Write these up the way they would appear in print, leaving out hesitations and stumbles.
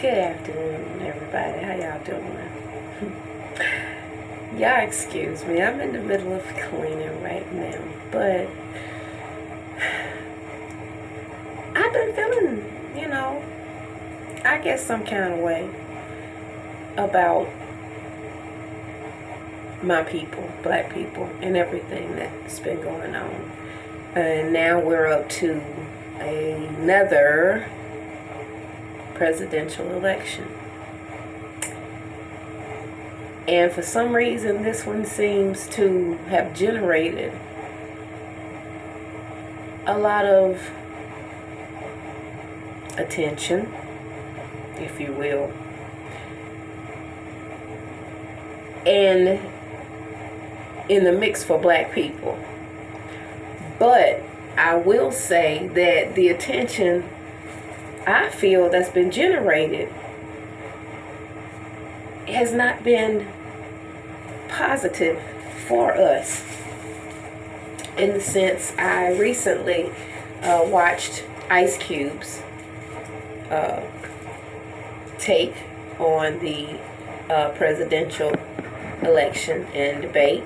Good afternoon, everybody. How y'all doing? Y'all excuse me. I'm in the middle of cleaning right now, but I've been feeling, I guess some kind of way about my people, black people, and everything that's been going on. And now we're up to another presidential election. And for some reason, this one seems to have generated a lot of attention, if you will. And in the mix for black people. But I will say that the attention I feel that's been generated has not been positive for us. In the sense, I recently watched Ice Cube's take on the presidential election and debate,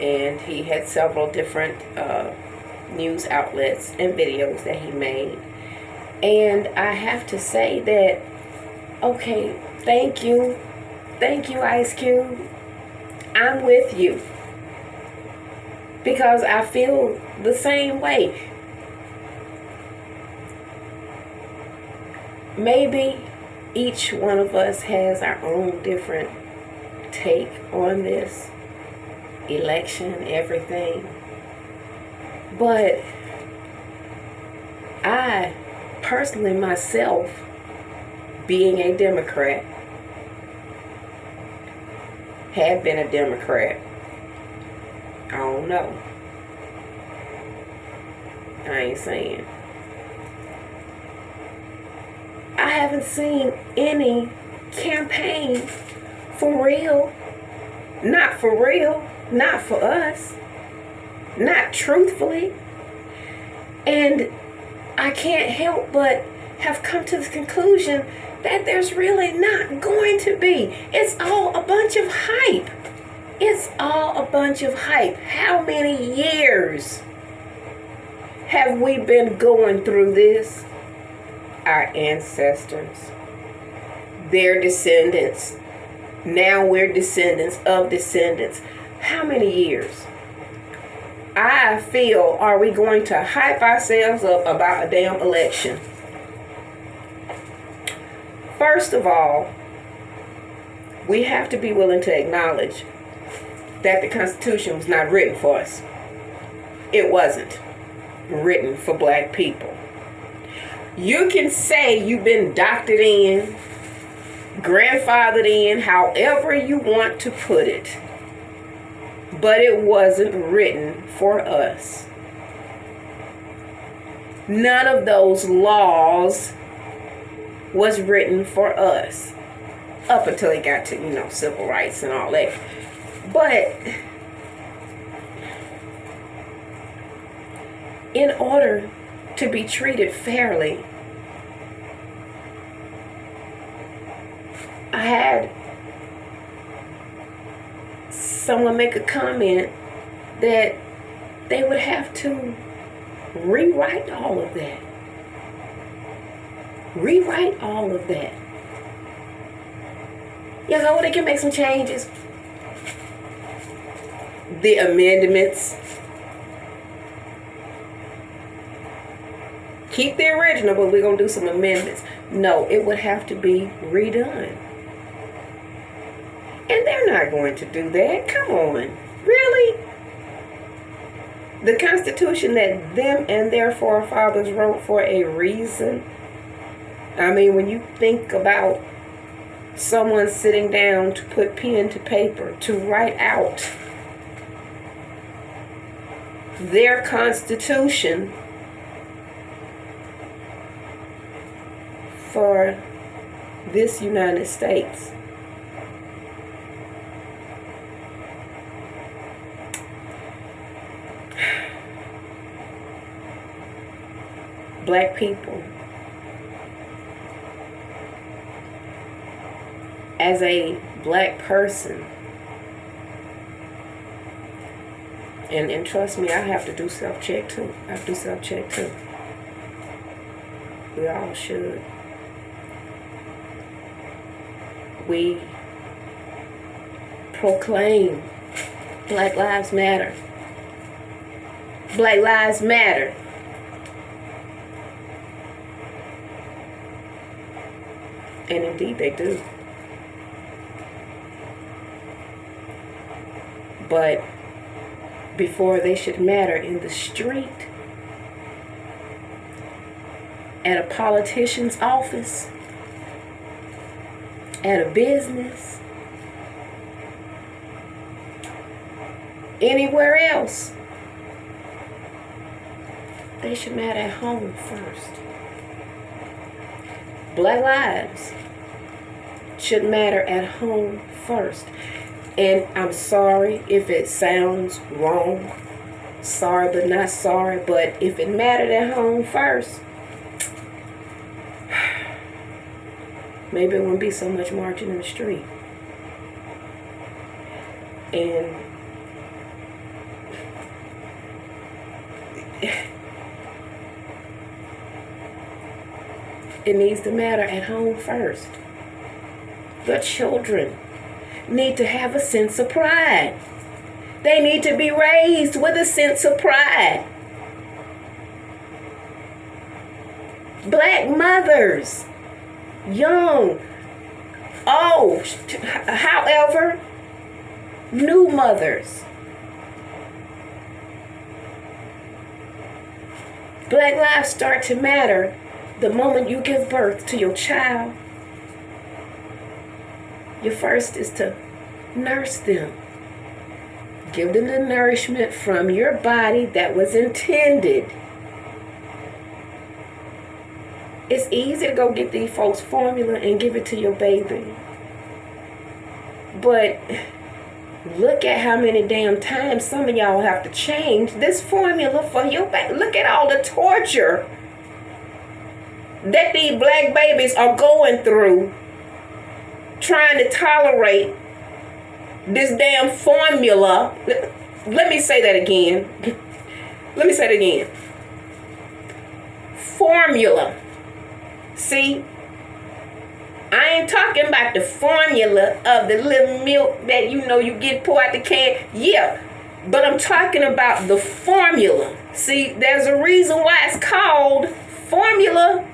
and he had several different news outlets and videos that he made. And I have to say that, okay, thank you, Ice Cube. I'm with you, because I feel the same way. Maybe each one of us has our own different take on this election, everything. But I personally, myself, being a Democrat, have been a Democrat. I don't know. I ain't saying. I haven't seen any campaign for real. Not for real. Not for us. Not truthfully. And I can't help but have come to the conclusion that there's really not going to be. It's all a bunch of hype. It's all a bunch of hype. How many years have we been going through this? Our ancestors, their descendants. Now we're descendants of descendants. How many years? I feel, are we going to hype ourselves up about a damn election? First of all, we have to be willing to acknowledge that the Constitution was not written for us. It wasn't written for black people. You can say you've been doctored in, grandfathered in, however you want to put it. But it wasn't written for us. None of those laws was written for us. Up until it got to, civil rights and all that. But in order to be treated fairly, I had someone make a comment that they would have to rewrite all of that. Rewrite all of that. They can make some changes. The amendments. Keep the original, but we're going to do some amendments. No, it would have to be redone. And they're not going to do that. Come on. Really? The Constitution that them and their forefathers wrote for a reason. I mean, when you think about someone sitting down to put pen to paper, to write out their Constitution for this United States. Black people as a black person, and trust me, I have to do self-check too. I have to do self-check too. We all should. We proclaim Black Lives Matter. Black Lives Matter. And indeed they do. But before they should matter in the street, at a politician's office, at a business, anywhere else, they should matter at home first. Black lives should matter at home first. And I'm sorry if it sounds wrong. Sorry but not sorry. But if it mattered at home first, maybe it wouldn't be so much marching in the street. And it needs to matter at home first. The children need to have a sense of pride. They need to be raised with a sense of pride. Black mothers, young, old, however, new mothers. Black lives start to matter the moment you give birth to your child. Your first is to nurse them. Give them the nourishment from your body that was intended. It's easy to go get these folks formula and give it to your baby. But look at how many damn times some of y'all have to change this formula for your baby. Look at all the torture that these black babies are going through trying to tolerate this damn formula. Let me say that again. Let me say it again. Formula. See, I ain't talking about the formula of the little milk that you get pour out the can. Yeah, but I'm talking about the formula. See, there's a reason why it's called formula.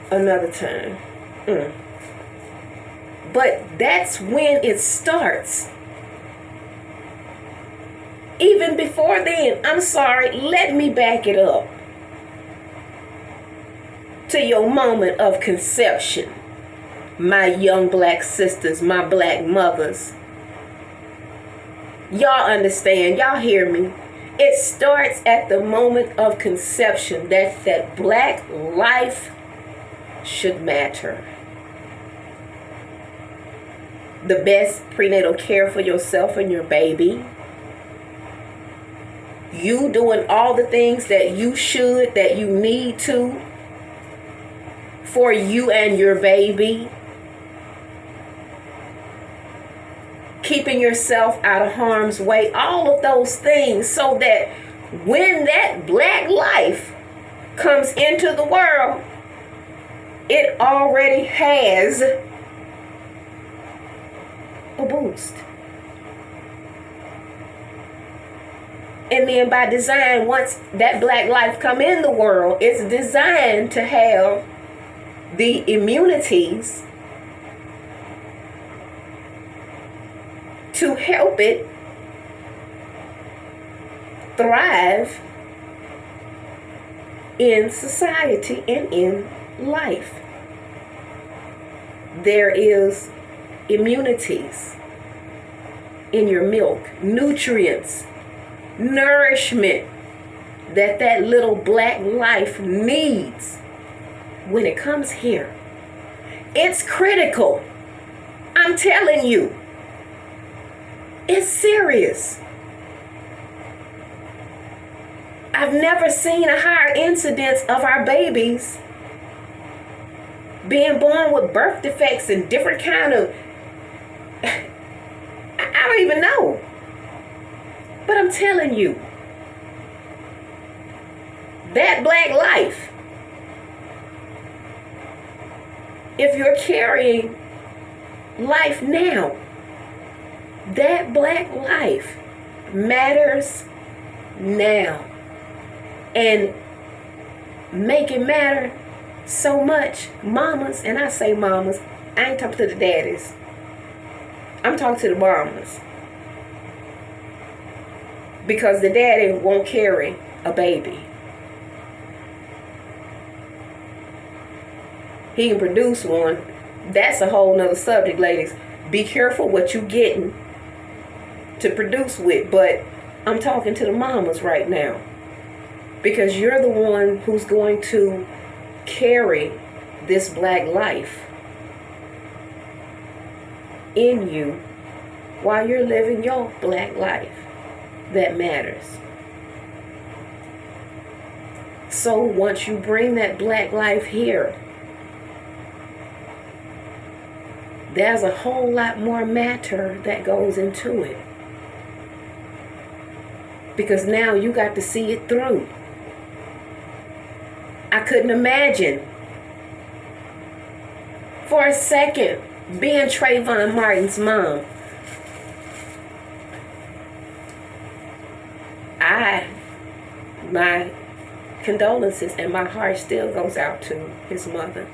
Another time. But that's when it starts. Even before then, I'm sorry, let me back it up to your moment of conception. My young black sisters, my black mothers. Y'all understand, y'all hear me. It starts at the moment of conception that black life should matter. The best prenatal care for yourself and your baby. You doing all the things that you should, that you need to for you and your baby. Keeping yourself out of harm's way. All of those things so that when that black life comes into the world, it already has a boost. And then by design, once that black life come in the world, it's designed to have the immunities to help it thrive in society and in life. There is immunities in your milk, nutrients, nourishment that little black life needs when it comes here. It's critical. I'm telling you. It's serious. I've never seen a higher incidence of our babies being born with birth defects and different kind of, I don't even know. But I'm telling you, that black life, if you're carrying life now, that black life matters now. And make it matter so much, mamas, and I say mamas, I ain't talking to the daddies. I'm talking to the mamas. Because the daddy won't carry a baby. He can produce one. That's a whole nother subject, ladies. Be careful what you getting to produce with. But I'm talking to the mamas right now. Because you're the one who's going to carry this black life in you while you're living your black life that matters. So once you bring that black life here, there's a whole lot more matter that goes into it. Because now you got to see it through. I couldn't imagine for a second being Trayvon Martin's mom. My condolences and my heart still goes out to his mother.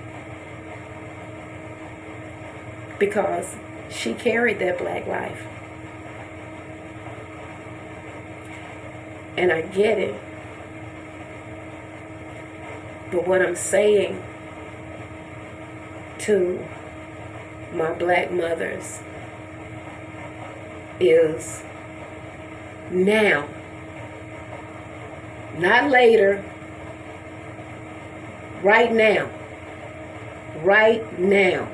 Because she carried that black life. And I get it. But what I'm saying to my black mothers is now, not later, right now. Right now.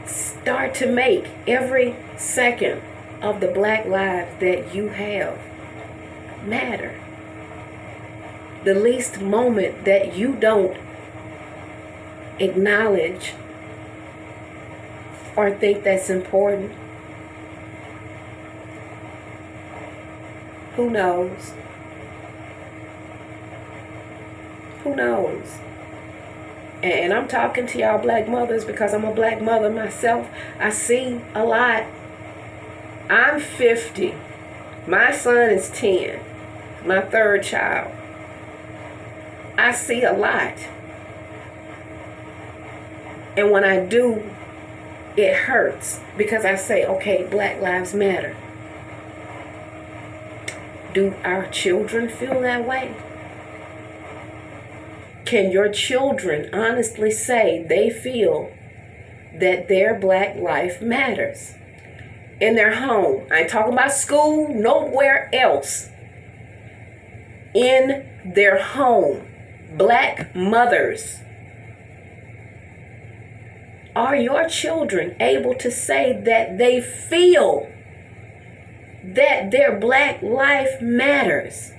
Start to make every second of the black lives that you have matter. The least moment that you don't acknowledge or think that's important, who knows? Who knows? And I'm talking to y'all black mothers because I'm a black mother myself. I see a lot. I'm 50. My son is 10. My third child. I see a lot. And when I do, it hurts because I say, okay, Black Lives Matter. Do our children feel that way? Can your children honestly say they feel that their black life matters? In their home. I ain't talking about school, nowhere else. In their home. Black mothers. Are your children able to say that they feel that their black life matters?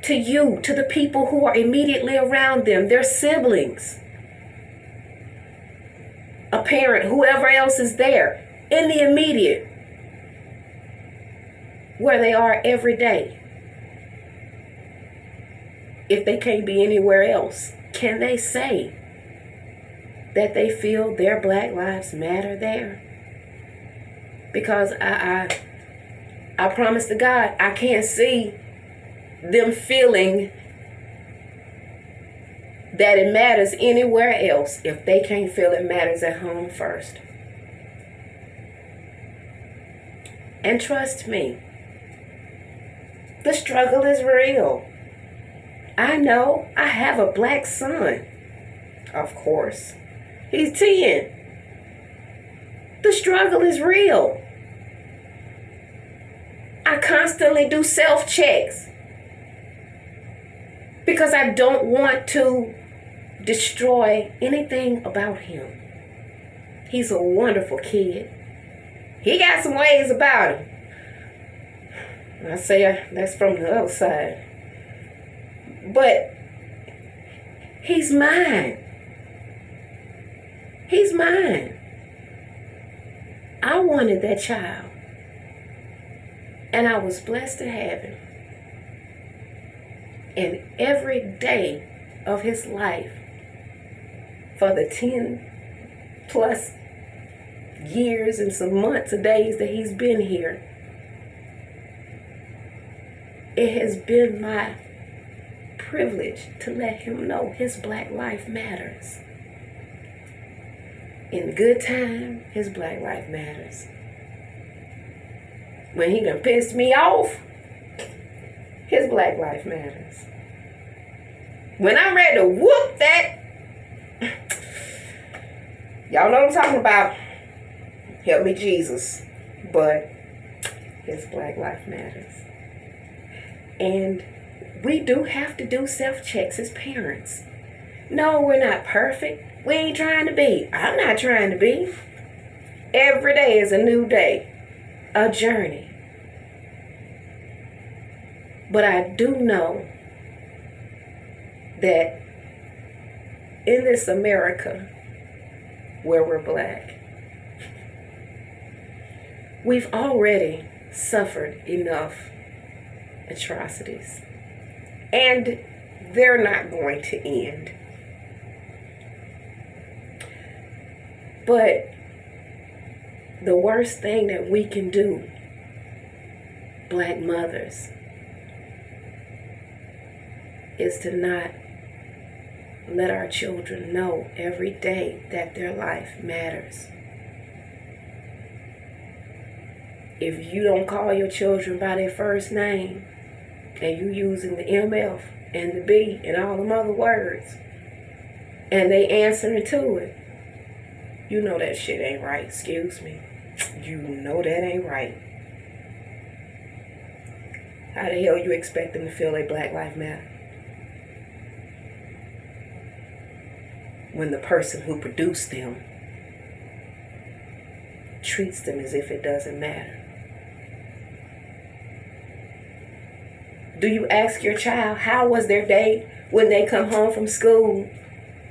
To you, to the people who are immediately around them, their siblings, a parent, whoever else is there, in the immediate, where they are every day. If they can't be anywhere else, can they say that they feel their black lives matter there? Because I promise to God, I can't see them feeling that it matters anywhere else if they can't feel it matters at home first. And trust me, the struggle is real. I know. I have a black son. Of course. He's 10. The struggle is real. I constantly do self-checks because I don't want to destroy anything about him. He's a wonderful kid. He got some ways about him. I say that's from the other side. But he's mine. He's mine. I wanted that child. And I was blessed to have him. And every day of his life, for the 10 plus years and some months or days that he's been here, it has been my privilege to let him know his black life matters. In good time, his black life matters. When he done pissed me off, his black life matters. When I'm ready to whoop that, y'all know what I'm talking about. Help me, Jesus. But his black life matters. And we do have to do self-checks as parents. No, we're not perfect. We ain't trying to be. I'm not trying to be. Every day is a new day, a journey. But I do know that in this America where we're black, we've already suffered enough atrocities. And they're not going to end. But the worst thing that we can do, black mothers, is to not let our children know every day that their life matters. If you don't call your children by their first name, and you using the MF and the B and all them other words, and they answering to it, you know that shit ain't right. Excuse me. You know that ain't right. How the hell you expect them to feel their black life matter when the person who produced them treats them as if it doesn't matter? Do you ask your child how was their day when they come home from school?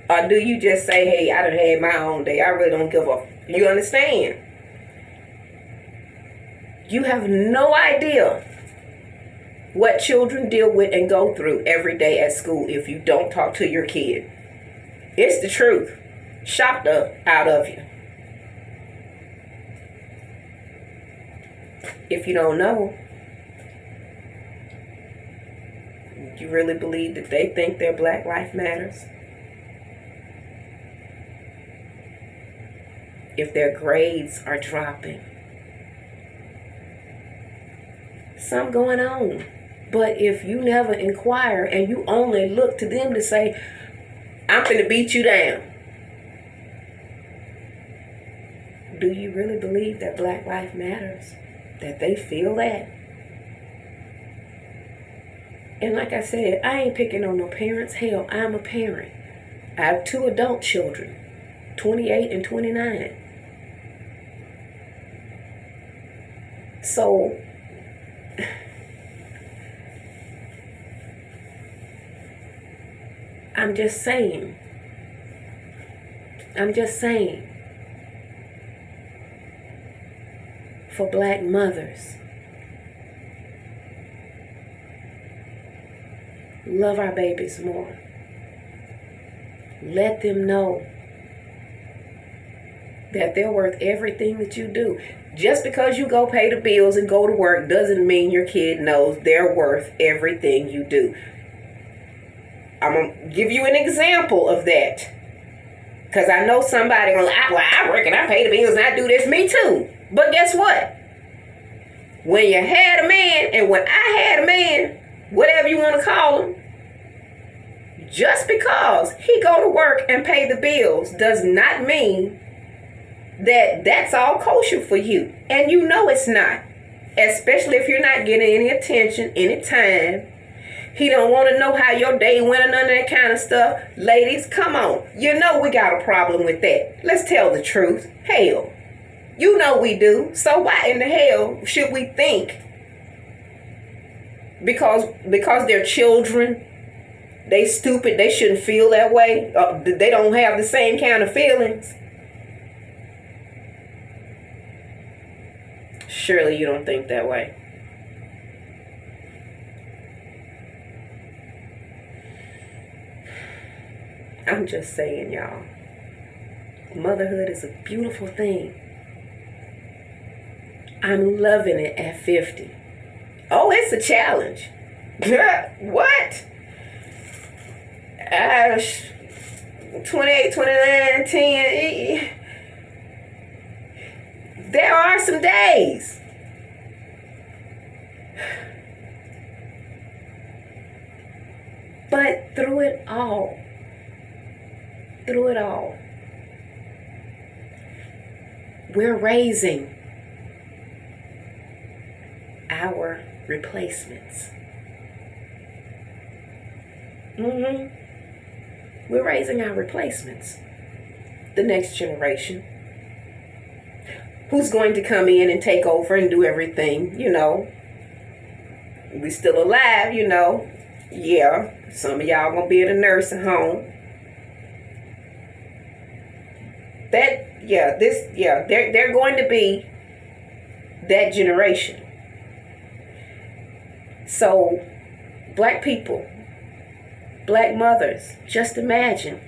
Or do you just say, hey, I done had my own day. I really don't give a... You understand? You have no idea what children deal with and go through every day at school if you don't talk to your kid. It's the truth. Shocked out of you. If you don't know, you really believe that they think their black life matters? If their grades are dropping, something going on. But if you never inquire and you only look to them to say, I'm finna beat you down, do you really believe that black life matters? That they feel that? And like I said, I ain't picking on no parents. Hell, I'm a parent. I have 2 adult children, 28 and 29. So, I'm just saying, for black mothers, love our babies more. Let them know that they're worth everything that you do. Just because you go pay the bills and go to work doesn't mean your kid knows they're worth everything you do. I'm going to give you an example of that. Because I know somebody will, I work and I pay the bills and I do this. Me too. But guess what? When you had a man and when I had a man, whatever you want to call him, just because he go to work and pay the bills does not mean that that's all kosher for you. And you know it's not. Especially if you're not getting any attention, any time. He don't want to know how your day went and none of that kind of stuff. Ladies, come on. You know we got a problem with that. Let's tell the truth. Hell, you know we do. So why in the hell should we think because they're children, they stupid, they shouldn't feel that way. They don't have the same kind of feelings. Surely you don't think that way. I'm just saying, y'all. Motherhood is a beautiful thing. I'm loving it at 50. Oh, it's a challenge. What? 28, 29, 10. There are some days. But through it all, we're raising our replacements. We're raising our replacements. The next generation. Who's going to come in and take over and do everything, We still alive, Yeah, some of y'all gonna be in a nursing home. They're going to be that generation. So, black people, black mothers, just imagine.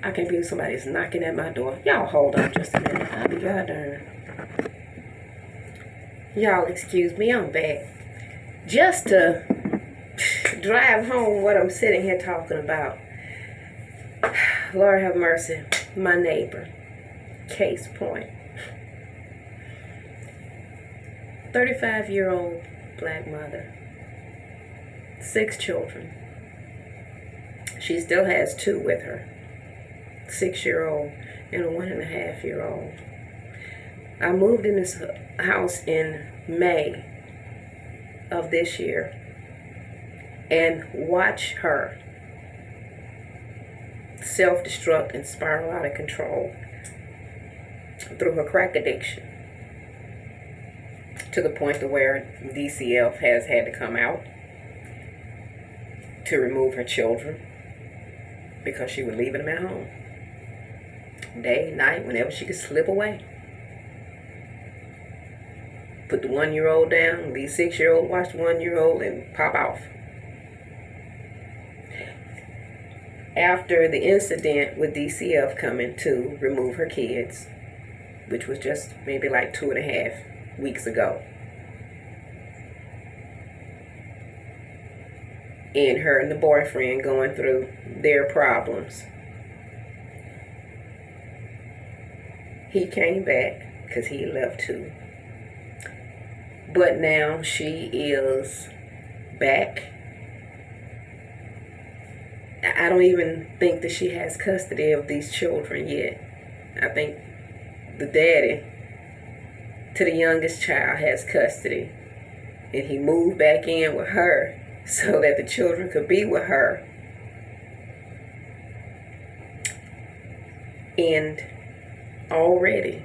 I can't believe somebody's knocking at my door. Y'all hold on just a minute. I'll be goddamn. Y'all excuse me, I'm back. Just to drive home what I'm sitting here talking about. Lord have mercy. My neighbor. Case point. 35-year-old black mother. 6 children. She still has 2 with her. 6-year-old and a 1.5-year-old. I moved in this house in May of this year and watch her self-destruct and spiral out of control through her crack addiction to the point to where DCF has had to come out to remove her children because she was leaving them at home. Day, night, whenever she could slip away. Put the 1-year-old down, leave 6-year-old, watch the 1-year-old, and pop off. After the incident with DCF coming to remove her kids, which was just maybe like 2.5 weeks ago, and her and the boyfriend going through their problems, he came back because he left too. But now she is back. I don't even think that she has custody of these children yet. I think the daddy to the youngest child has custody. And he moved back in with her so that the children could be with her. And already,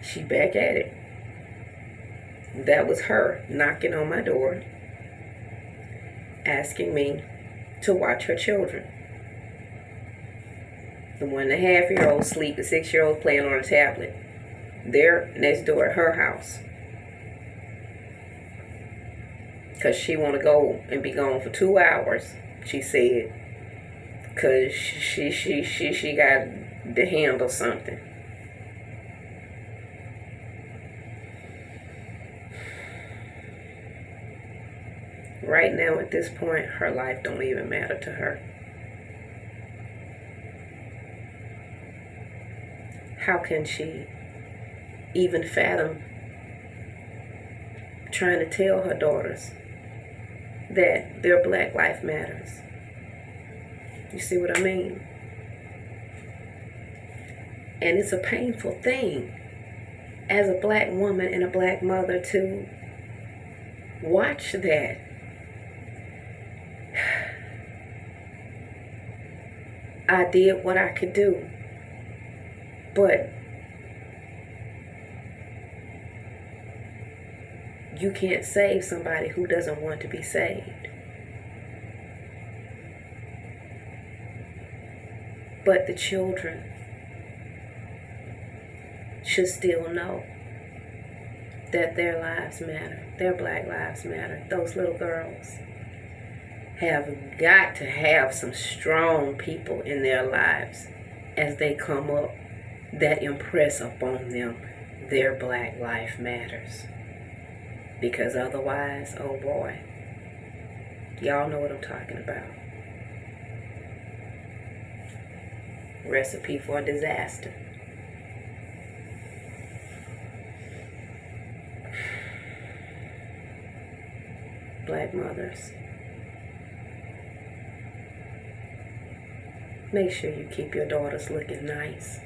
she back at it. That was her knocking on my door, asking me to watch her children. The 1.5-year-old sleep, the 6-year-old playing on a tablet. They're next door at her house. Because she want to go and be gone for 2 hours, she said. Because she got to handle something. Right now, at this point, her life don't even matter to her. How can she even fathom trying to tell her daughters that their black life matters? You see what I mean? And it's a painful thing as a black woman and a black mother to watch that. I did what I could do, but You can't save somebody who doesn't want to be saved. But the children should still know that their lives matter. Their black lives matter. Those little girls have got to have some strong people in their lives as they come up that impress upon them their black life matters. Because otherwise, oh boy, y'all know what I'm talking about. Recipe for disaster. Black mothers, make sure you keep your daughters looking nice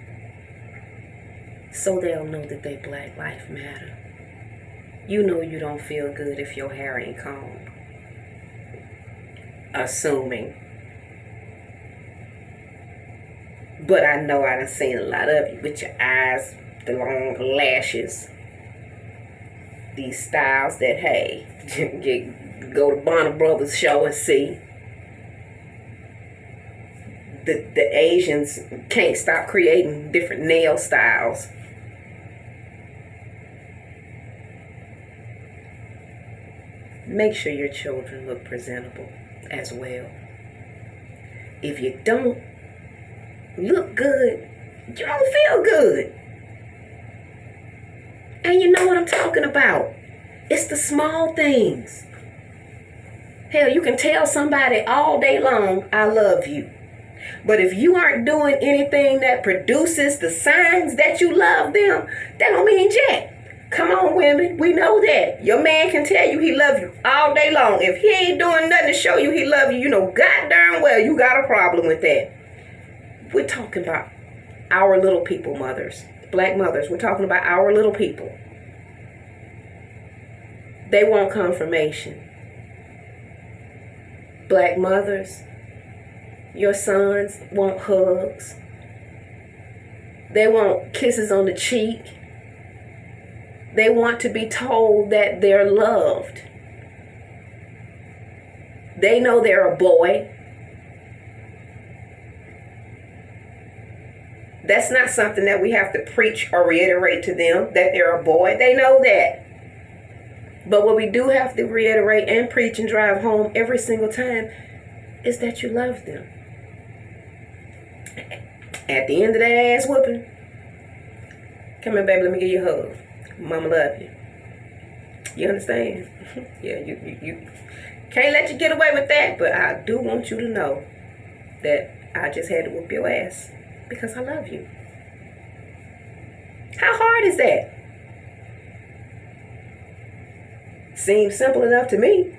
so they'll know that they black life matter. You know you don't feel good if your hair ain't combed. Assuming. But I know I done seen a lot of you with your eyes, the long lashes, these styles that, hey, go to Bonner Brothers show and see. The Asians can't stop creating different nail styles. Make sure your children look presentable as well. If you don't look good, you don't feel good. And you know what I'm talking about. It's the small things. Hell, you can tell somebody all day long, I love you. But if you aren't doing anything that produces the signs that you love them, that don't mean jack. Come on, women. We know that. Your man can tell you he love you all day long. If he ain't doing nothing to show you he love you, you know goddamn well you got a problem with that. We're talking about our little people, mothers. Black mothers. We're talking about our little people. They want confirmation. Black mothers, your sons want hugs. They want kisses on the cheek. They want to be told that they're loved. They know they're a boy. That's not something that we have to preach or reiterate to them, that they're a boy. They know that. But what we do have to reiterate and preach and drive home every single time is that you love them. At the end of that ass whooping, come here, baby, let me give you a hug. Mama love you. You understand? Yeah, you can't let you get away with that, but I do want you to know that I just had to whoop your ass because I love you. How hard is that? Seems simple enough to me.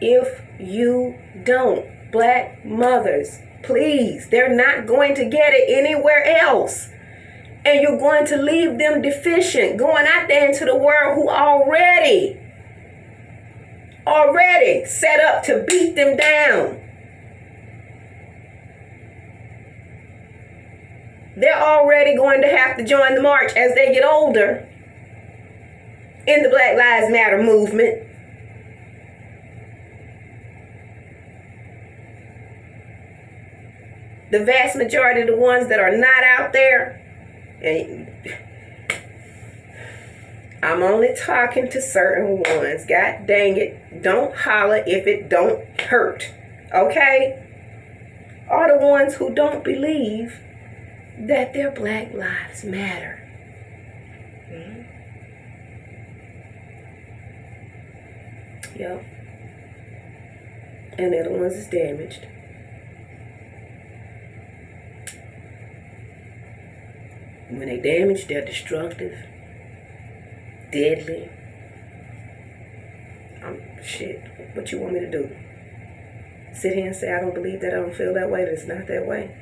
If you don't, black mothers, please, they're not going to get it anywhere else. And you're going to leave them deficient, going out there into the world who already set up to beat them down. They're already going to have to join the march as they get older in the Black Lives Matter movement. The vast majority of the ones that are not out there, and I'm only talking to certain ones. God dang it. Don't holler if it don't hurt. Okay? Are the ones who don't believe that their black lives matter. Mm-hmm. Yep. And they're the ones that's damaged. When they damaged, they're destructive, deadly. Shit, what you want me to do? Sit here and say I don't believe that, I don't feel that way, that it's not that way?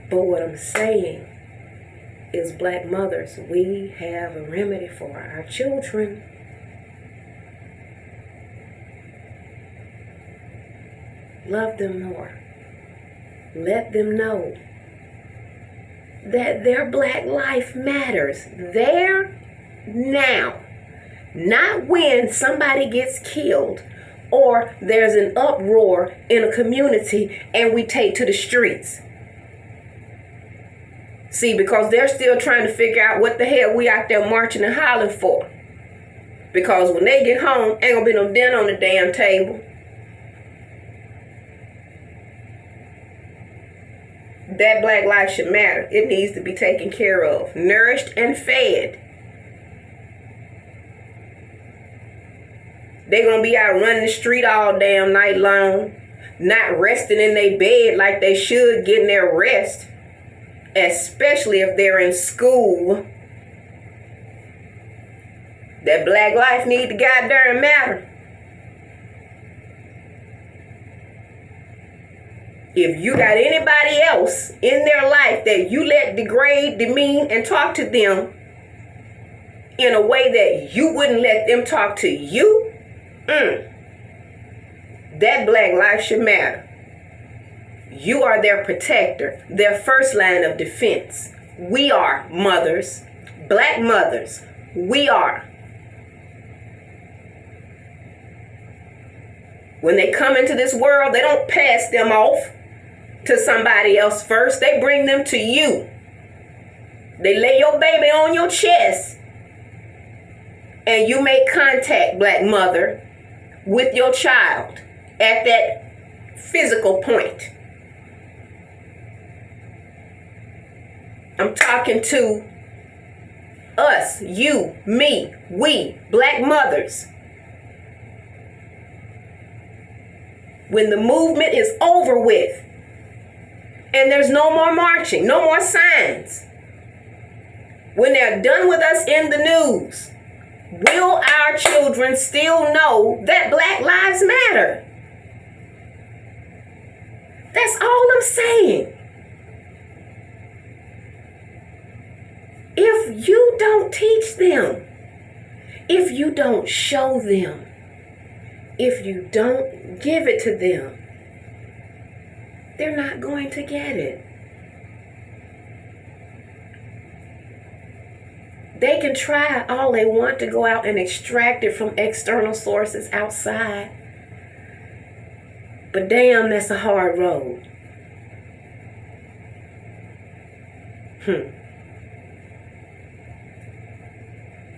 But what I'm saying is, black mothers, we have a remedy for our children. Love them more. Let them know that their black life matters. There, now. Not when somebody gets killed or there's an uproar in a community and we take to the streets. See, because they're still trying to figure out what the hell we out there marching and hollering for. Because when they get home, ain't gonna be no dinner on the damn table. That black life should matter. It needs to be taken care of, nourished and fed. They're going to be out running the street all damn night long, not resting in their bed like they should, getting their rest, especially if they're in school. That black life need to goddamn matter. If you got anybody else in their life that you let degrade, demean, and talk to them in a way that you wouldn't let them talk to you, that black life should matter. You are their protector, their first line of defense. We are mothers, black mothers. We are. When they come into this world, they don't pass them off to somebody else first. They bring them to you. They lay your baby on your chest. And you make contact, black mother, with your child at that physical point. I'm talking to us, you, me, we, black mothers. When the movement is over with and there's no more marching, no more signs, when they're done with us in the news, will our children still know that Black Lives Matter? That's all I'm saying. If you don't teach them, if you don't show them, if you don't give it to them, they're not going to get it. They can try all they want to go out and extract it from external sources outside. But damn, that's a hard road.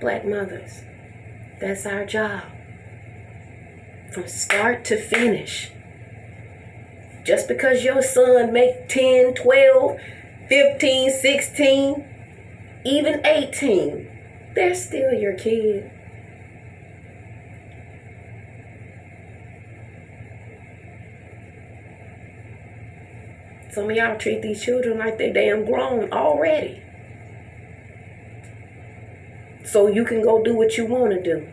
Black mothers, that's our job. From start to finish. Just because your son make 10, 12, 15, 16, even 18, they're still your kid. Some of y'all treat these children like they damn grown already. So you can go do what you want to do.